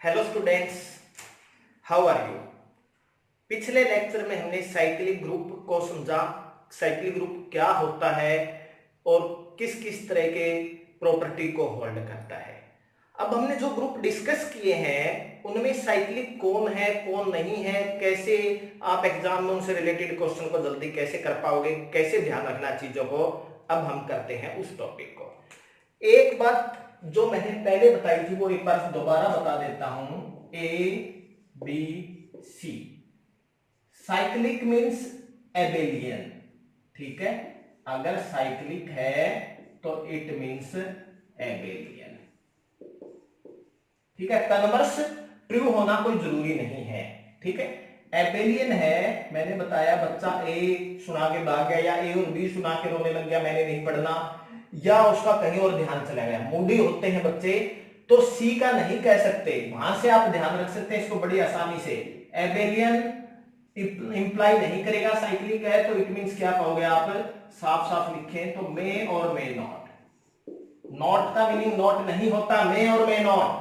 Hello students, how are you. पिछले lecture में हमने साइक्लिक ग्रुप को समझा। साइक्लिक ग्रुप क्या होता है और किस किस तरह के प्रॉपर्टी को होल्ड करता है। अब हमने जो ग्रुप डिस्कस किए हैं उनमें साइक्लिक कौन है कौन नहीं है, कैसे आप एग्जाम में उनसे रिलेटेड क्वेश्चन को जल्दी कैसे कर पाओगे, कैसे ध्यान रखना चीजों को, अब हम करते हैं उस टॉपिक को। एक बात जो मैंने पहले बताई थी वो एक बार दोबारा बता देता हूं। A B C, cyclic means abelian. ठीक है, अगर साइक्लिक है तो इट मीन्स एबेलियन। ठीक है, कन्वर्स ट्रू होना कोई जरूरी नहीं है। ठीक है, एबेलियन है, मैंने बताया बच्चा ए सुना के भाग गया या ए और बी सुना के रोने लग गया, मैंने नहीं पढ़ना, या उसका कहीं और ध्यान चला गया, मूडी होते हैं बच्चे, तो सी का नहीं कह सकते, वहां से आप ध्यान रख सकते हैं इसको बड़ी आसानी से। एबेलियन इंप्लाई नहीं करेगा, साइक्लिक है तो इट मींस क्या कहोगे आप, साफ साफ लिखें तो मे और मे नॉट। नॉट का मीनिंग नॉट नहीं होता, मे और मे नॉट,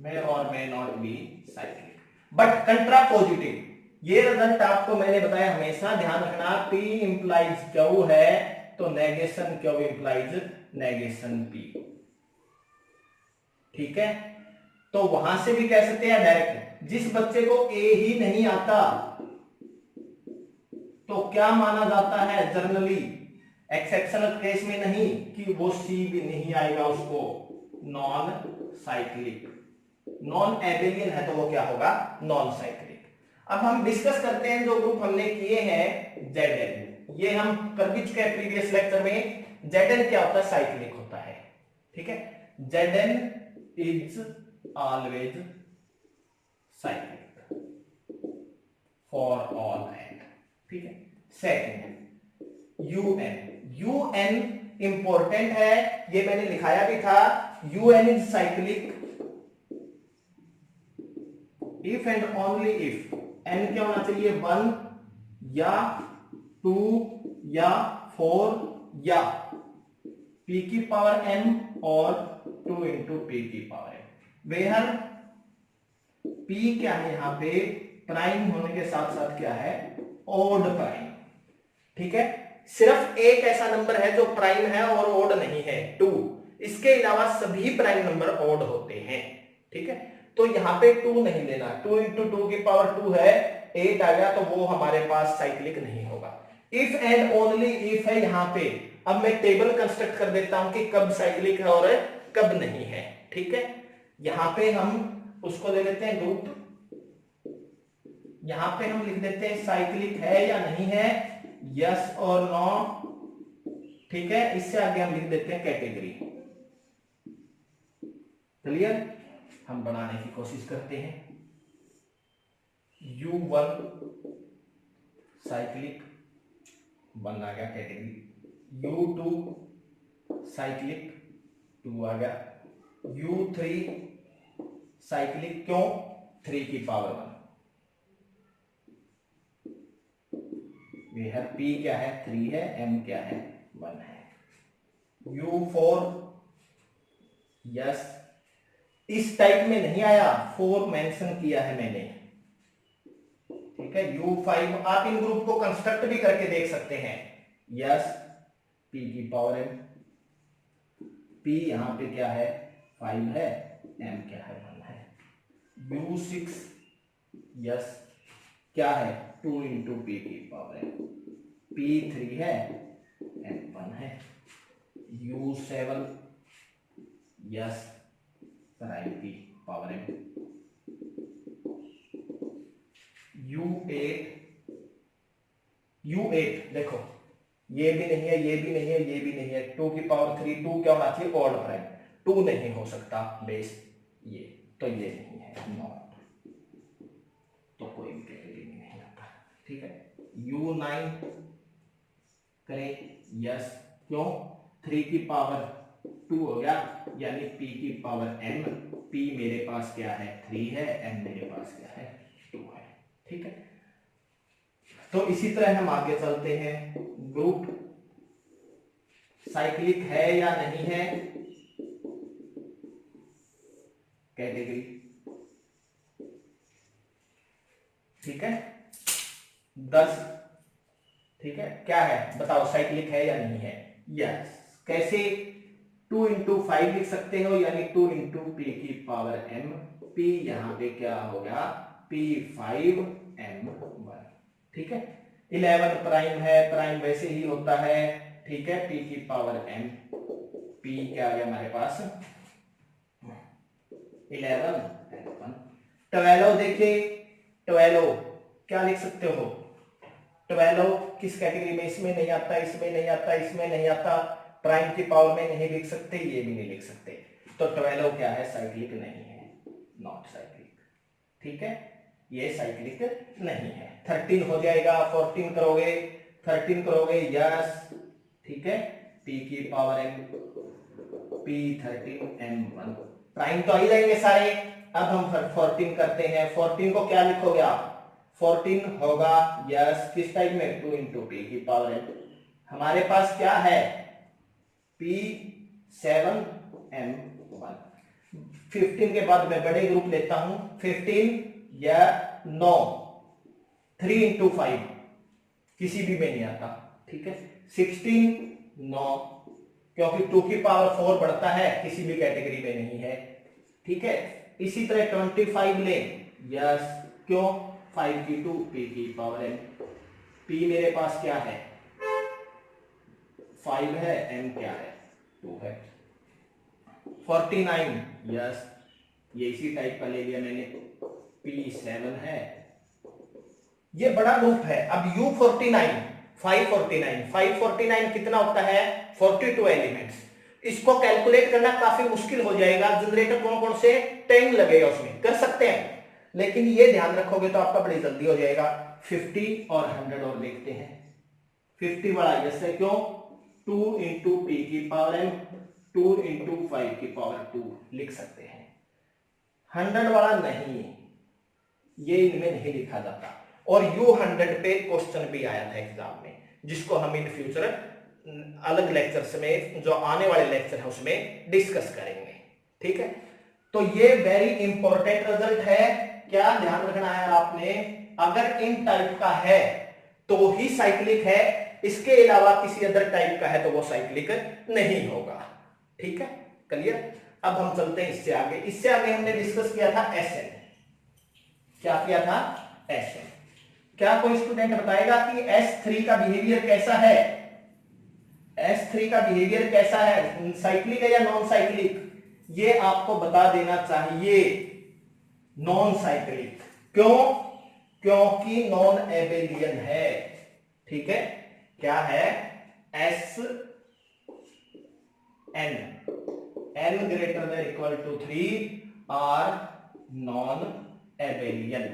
मे और may not be cyclic. But कंट्रा positive, ये रिजल्ट आपको मैंने बताया हमेशा ध्यान रखना, P इंप्लाइज क्यू है तो negation Q implies negation P। ठीक है, तो वहां से भी कह सकते हैं डायरेक्ट, जिस बच्चे को A ही नहीं आता तो क्या माना जाता है जनरली, एक्सेप्शनल केस में नहीं कि वो C भी नहीं आएगा उसको, नॉन साइक्लिक। नॉन एबेलियन है तो वो क्या होगा, नॉन साइक्लिक। अब हम डिस्कस करते हैं जो ग्रुप हमने किए हैं Zn, ये हम कर भी चुके हैं प्रीवियस लेक्चर में। Zn क्या होता है, साइक्लिक होता है। ठीक है, Zn is always cyclic for all n. ठीक है, सेकंड UN इंपॉर्टेंट है, ये मैंने लिखाया भी था। UN is cyclic if and only if n क्या होना चाहिए, 1 या 2 या 4 या p की पावर n और 2 इंटू p की पावर n। वेयर p क्या है यहां पे, प्राइम होने के साथ साथ क्या है, ओड प्राइम। ठीक है, सिर्फ एक ऐसा नंबर है जो प्राइम है और ओड नहीं है, 2। इसके अलावा सभी प्राइम नंबर ओड होते हैं। ठीक है, तो यहां पे 2 नहीं लेना, 2 इंटू 2 की पावर 2 है, 8 आ गया, तो वो हमारे पास साइक्लिक नहीं होगा। इफ एंड ओनली इफ है यहां पे। अब मैं टेबल कंस्ट्रक्ट कर देता हूं कि कब साइक्लिक है और कब नहीं है। ठीक है, यहां पे हम उसको ले लेते हैं ग्रुप, यहां पे हम लिख देते हैं साइक्लिक है या नहीं है, यस और नो। ठीक है, इससे आगे हम लिख देते हैं कैटेगरी। क्लियर, हम बनाने की कोशिश करते हैं। U1 साइक्लिक 1 आ गया कैटेगरी, U2 साइक्लिक 2 आ गया, U3 साइक्लिक क्यों, 3 की पावर 1। P क्या है, 3 है, M क्या है, 1 है। U4 यस, इस टाइप में नहीं आया, 4 मेंशन किया है मैंने। ठीक है, U5 आप इन ग्रुप को कंस्ट्रक्ट भी करके देख सकते हैं, यस, P की पावर M, P यहां पे क्या है, 5 है, M क्या है, 1 है। U6 यस, क्या है, 2 इंटू P की पावर M, P3 है, M1 है। U7 यस, प्राइम की पावर M। U8 देखो, ये भी नहीं है, ये भी नहीं है, ये भी नहीं है, 2 की पावर 3, 2 क्या होना चाहिए, ऑड प्राइम, 2 नहीं हो सकता बेस, ये तो ये नहीं है, नॉट, तो कोई भी कैटेगरी में नहीं आता। ठीक है, U9 करें, यस, क्यों, 3 की पावर 2 हो गया, यानी P की पावर M, P मेरे पास क्या है, 3 है, M मेरे पास क्या है, 2 है। ठीक है, तो इसी तरह हम आगे चलते हैं। ग्रुप साइक्लिक है या नहीं है, कैटेगरी। ठीक है, 10। ठीक है, क्या है बताओ, साइक्लिक है या नहीं है? यस। कैसे? 2 इंटू 5 लिख सकते हो, यानी 2 इंटू पी की पावर m। p यहां पे क्या होगा, p5m1। ठीक है, 11 प्राइम है, प्राइम वैसे ही होता है। ठीक है, p की पावर m, p क्या आ गया हमारे पास 11 and 1। 12 देखिए, 12 क्या लिख सकते हो? 12 किस कैटेगरी में? इसमें नहीं आता, इसमें नहीं आता, इसमें नहीं आता, प्राइम की पावर में नहीं लिख सकते, ये भी नहीं लिख सकते। तो 12 क्या है? साइक्लिक नहीं है, नॉट साइक्लिक। ठीक है, ये साइक्लिक नहीं है। 13 हो जाएगा, 14 करोगे, 13 करोगे, यस। ठीक है, p की पावर m, p13m1। प्राइम तो आ ही जाएंगे सारे। अब हम 14 करते हैं। 14 को क्या लिखोगे आप? 14 होगा, यस, किस टाइप में? 2 इंटू पी की पावर m। हमारे पास क्या है? p7m1। 15 के बाद मैं बड़े ग्रुप लेता हूं, 15 या 9, 3 इंटू 5 किसी भी में नहीं आता। ठीक है, 16, 9, क्योंकि 2 की पावर 4 बढ़ता है, किसी भी कैटेगरी में नहीं है। ठीक है, इसी तरह 25 ले, यस, क्यों? 5 की 2, p की पावर m। p मेरे पास क्या है? 5 है, m क्या है? 2 है। 49, यस, ये इसी टाइप का ले लिया मैंने, p7 है। ये बड़ा ग्रुप है। अब U49, 549 कितना होता है? 42 एलिमेंट्स। इसको कैलकुलेट करना काफी मुश्किल हो जाएगा। जनरेटर कौन कौन से टाइम लगेगा उसमें, कर सकते हैं, लेकिन ये ध्यान रखोगे तो आपका बड़ी जल्दी हो जाएगा। 50 और 100 और देखते हैं। 50 वाला यस है, क्यों? 2 इंटू पी की पावर m, 2 इंटू 5 की पावर 2 लिख सकते हैं। 100 वाला नहीं, ये इनमें नहीं लिखा जाता। और U100 पे क्वेश्चन भी आया था एग्जाम में, जिसको हम इन फ्यूचर अलग लेक्चर्स में, जो आने वाले लेक्चर है उसमें डिस्कस करेंगे। ठीक है, तो ये वेरी इंपॉर्टेंट रिजल्ट है। क्या ध्यान रखना है आपने? अगर इन टाइप का है तो ही साइक्लिक है, इसके अलावा किसी अदर टाइप का है तो वो साइक्लिक नहीं होगा। ठीक है, क्लियर? अब हम चलते हैं इससे आगे। इससे आगे हमने डिस्कस किया था SN। क्या किया था? SN। क्या कोई स्टूडेंट बताएगा कि S3 का बिहेवियर कैसा है? S3 का बिहेवियर कैसा है, साइक्लिक है या नॉन साइक्लिक? ये आपको बता देना चाहिए, नॉन साइक्लिक। क्यों? क्योंकि नॉन एबेलियन है। ठीक है, क्या है? SN, n greater than equal to 3 are non abelian,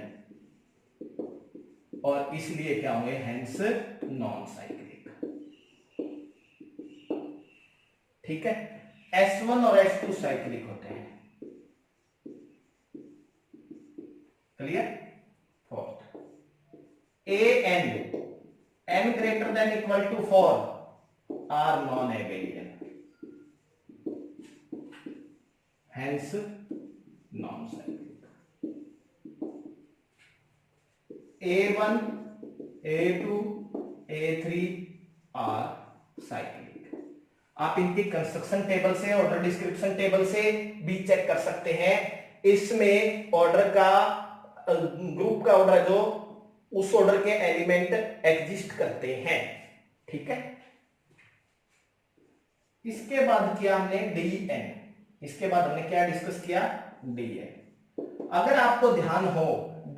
और इसलिए क्या होंगे? Hence non cyclic. ठीक है, S1 और S2 साइक्लिक होते हैं। Clear? Fourth, AN, n greater than equal to 4 are non abelian, hence non cyclic. A1, A2, A3 are cyclic. आप इनकी कंस्ट्रक्शन टेबल से, ऑर्डर डिस्क्रिप्शन टेबल से भी चेक कर सकते हैं। इसमें ऑर्डर का ग्रुप का ऑर्डर जो उस ऑर्डर के एलिमेंट एग्जिस्ट करते हैं। ठीक है, इसके बाद किया हमने DN। इसके बाद हमने क्या डिस्कस किया? DN। अगर आपको ध्यान हो,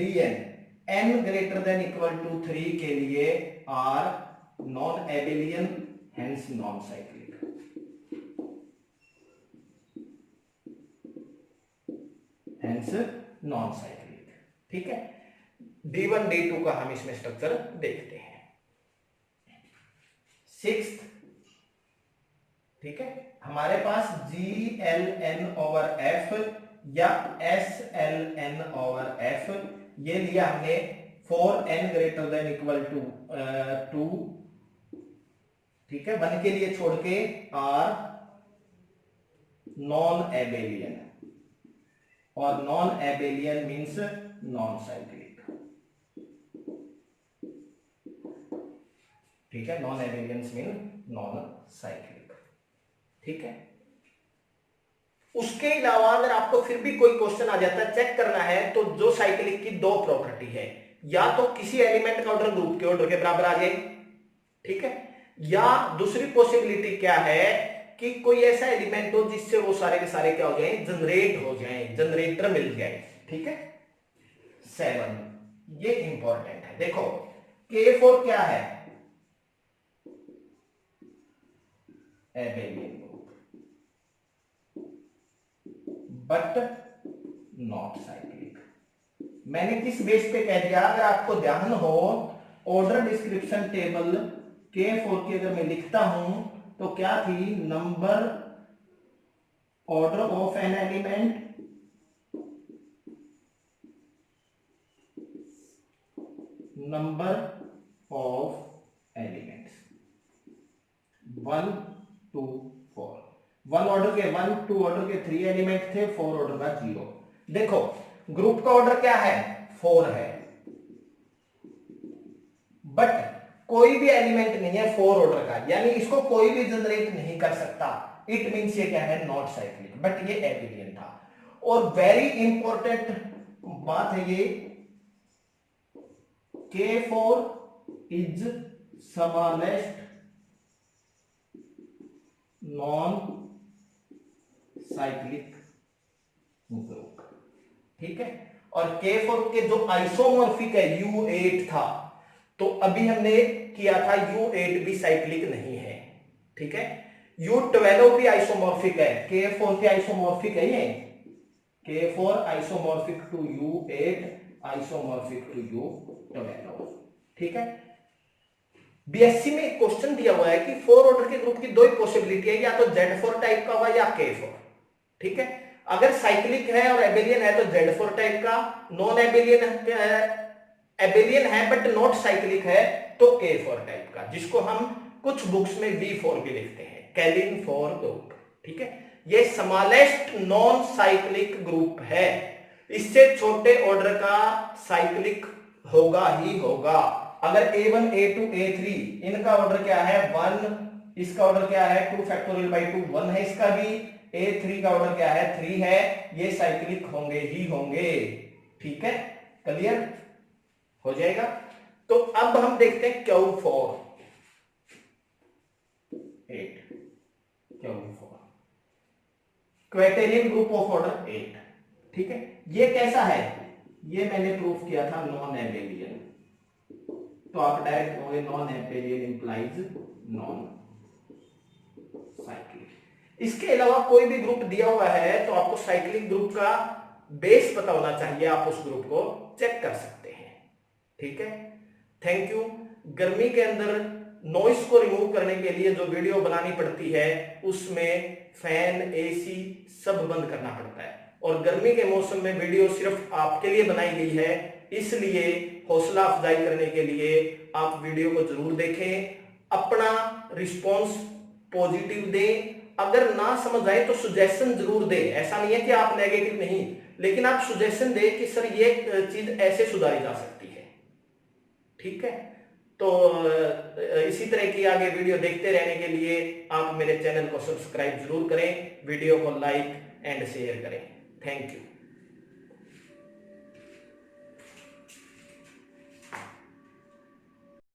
DN n greater than equal to 3 के लिए are non abelian, hence non cyclic. Hence non cyclic. ठीक है, D1 D2 का हम इसमें स्ट्रक्चर देखते हैं। 6th, ठीक है, हमारे पास GLN ओवर F या SLN ओवर F, ये लिया हमने 4n greater than equal to 2। ठीक है, 1 के लिए छोड़ के R नॉन एबेलियन। और non Abelian means non cyclic. ठीक है, नॉन एबेलियंस मीन नॉन साइक्लिक। ठीक है, उसके अलावा अगर आपको फिर भी कोई क्वेश्चन आ जाता है, चेक करना है, तो जो साइक्लिक की दो प्रॉपर्टी है, या तो किसी एलिमेंट का ऑर्डर ग्रुप के ऑर्डर के बराबर आ जाए, ठीक है, या दूसरी पॉसिबिलिटी क्या है कि कोई ऐसा एलिमेंट हो जिससे वो सारे के सारे क्या हो जाए, जनरेट हो जाए, जनरेटर मिल जाए। ठीक है, 7 ये इंपॉर्टेंट है। देखो K4 क्या है, Abelian group, but not cyclic. मैंने किस बेस पे कह दिया, अगर आपको ध्यान हो, ऑर्डर डिस्क्रिप्शन टेबल K4 की अगर मैं लिखता हूं तो क्या थी, number order of an element, number of elements 1 2 4। 1 order के 1, 2 ऑर्डर के 3 एलिमेंट थे, 4 ऑर्डर का 0। देखो ग्रुप का ऑर्डर क्या है, 4 है, बट कोई भी एलिमेंट नहीं है 4 ऑर्डर का, यानी इसको कोई भी जनरेट नहीं कर सकता। इट मींस ये क्या है, नॉट साइक्लिक, बट ये एबेलियन था। और वेरी इंपॉर्टेंट बात है ये, K4 is smallest non cyclic group. ठीक है, और K4 के जो आइसोमॉर्फिक है U8 था, तो अभी हमने किया था U8 भी साइक्लिक नहीं है। ठीक है, U12 भी आइसोमॉर्फिक है, K4 के आइसोमॉर्फिक है ये, K4 isomorphic to U8, isomorphic to U12। ठीक है, बीएससी में एक क्वेश्चन दिया हुआ है कि 4 ऑर्डर के ग्रुप की दो ही पॉसिबिलिटी है, या तो Z4 टाइप का होगा या K4। ठीक है, अगर साइक्लिक है और एबेलियन है तो Z4 टाइप का, नॉन एबेलियन एबेलियन है बट नॉट साइक्लिक है तो K4 टाइप का, जिसको हम कुछ बुक्स में V4 भी लिखते हैं, कैलिन 4 ग्रुप। ठीक है, ये स्मॉलेस्ट नॉन साइक्लिक ग्रुप है, इससे छोटे ऑर्डर का साइक्लिक होगा ही होगा। अगर A1 A2 A3 इनका ऑर्डर क्या है, 1, इसका ऑर्डर क्या है 2 फैक्टोरियल बाई 2 1 है, इसका भी A3 का ऑर्डर क्या है 3 है, ये साइक्लिक होंगे ही होंगे। ठीक है, क्लियर हो जाएगा। तो अब हम देखते हैं Q4 8, Q4 क्वाटेरियन group of order 8। ठीक है, ये कैसा है, ये मैंने प्रूफ किया था नॉन एबेलियन, तो आप डायरेक्ट कहोगे non Abelian implies non cyclic. इसके अलावा कोई भी ग्रुप दिया हुआ है तो आपको साइक्लिक ग्रुप का बेस पता होना चाहिए, आप उस ग्रुप को चेक कर सकते हैं। ठीक है, थैंक यू। गर्मी के अंदर नॉइस को रिमूव करने के लिए जो वीडियो बनानी पड़ती है उसमें फैन एसी सब बंद करना पड़ता है, और गर्मी के मौसम में वीडियो सिर्फ आपके लिए बनाई गई है, इसलिए हौसला अफजाई करने के लिए आप वीडियो को जरूर देखें, अपना रिस्पॉन्स पॉजिटिव दें, अगर ना समझ आए तो सुजेशन जरूर दें। ऐसा नहीं है कि आप नेगेटिव नहीं, लेकिन आप सुजेशन दें कि सर ये चीज ऐसे सुधारी जा सकती है। ठीक है, तो इसी तरह की आगे वीडियो देखते रहने के लिए आप मेरे चैनल को सब्सक्राइब जरूर करें, वीडियो को लाइक एंड शेयर करें। Thank you.